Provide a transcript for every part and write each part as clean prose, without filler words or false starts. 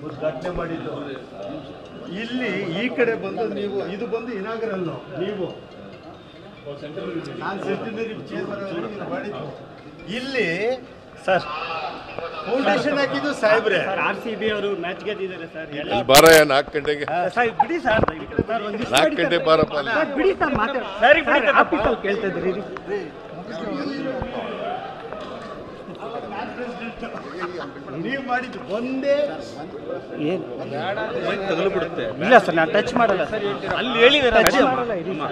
ಉದ್ಘಾಟನೆ ಮಾಡಿದ್ದು ಇಲ್ಲಿ ಈ ಕಡೆ ಬಂದು ನೀವು ಇದು ಬಂದು ಇನಾಗರಲ್ ನೀವು ನಾನು ಸೆಂಟಿನರಿ ಚೇರ್ಮನ್ ಮಾಡಿದ್ದು ಇಲ್ಲಿ ಸರ್ ಫೌಂಡೇಶನ್ ಹಾಕಿದ್ದು ಸಾಹೇಬ್ರೆ RCB ಅವರು ಮ್ಯಾಚ್ ಗೆದ್ದಿದ್ದಾರೆ ಸರ್ ಬಾರಯ್ಯ 4 ಗಂಟೆಗೆ ಸರ್ ಬಿಡಿ ಸರ್ 4 ಗಂಟೆ ಬಾರಪ್ಪ ಬಿಡಿ ಸರ್ ಮಾತಾಡಿ ಆಫೀಸಲ್ಲಿ ಕೇಳ್ತಾ ಇದ್ರಿ ನೀವು ಮಾಡಿದ್ದು ಒಂದೇ ಏನು ತಗಲುಬಿಡುತ್ತೆ ಇಲ್ಲ ಸರ್ ನಾನು ಟಚ್ ಮಾಡಲ್ಲ ಸರ್ ಅಲ್ಲಿ ಹೇಳಿದ್ದಾರೆ ಟಚ್ ಮಾಡಲ್ಲ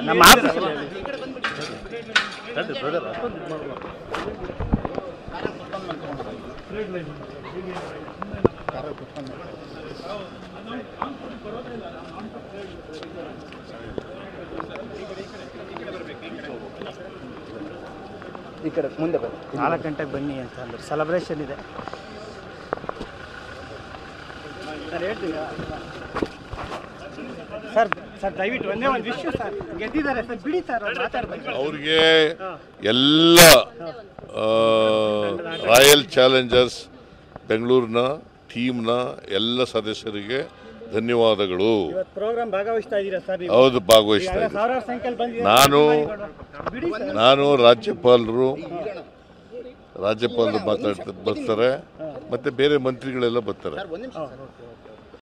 ನಮ್ಮ ಆಫೀಸಲ್ಲಿ ಈ ಕಡೆ ಮುಂದೆ ಬನ್ನಿ 4 ಗಂಟೆಗೆ ಬನ್ನಿ ಅಂತ ಅಂದ್ರೆ ಸೆಲೆಬ್ರೇಷನ್ ಇದೆ ಸರ್ ಹೇಳ್ತೀನಿ ಸರ್ ಸರ್ ದಯವಿಟ್ಟು ಒಂದೇ ಒಂದು ವಿಷಯ ಸರ್ ಗೆದ್ದಿದ್ದಾರೆ ಸರ್ ಬಿಡಿ ಸರ್ ಮಾತಾಡ್ಬೇಕು ಅವ್ರಿಗೆ ಎಲ್ಲ ರಾಯಲ್ ಚಾಲೆಂಜರ್ಸ್ ಬೆಂಗಳೂರಿನ ಟೀಮ್ನ ಎಲ್ಲ ಸದಸ್ಯರಿಗೆ ಧನ್ಯವಾದಗಳು. ಪ್ರೋಗ್ರಾಮ್ ಭಾಗವಹಿಸ್ತಾ ಇದ್ದೀರಾ ಸರ್? ಹೌದು, ಭಾಗವಹಿಸ್ತಾ ಇದ್ದೀನಿ. ನಾನು ರಾಜ್ಯಪಾಲರು ಬರ್ತಾರೆ, ಮತ್ತೆ ಬೇರೆ ಮಂತ್ರಿಗಳೆಲ್ಲ ಬರ್ತಾರೆ.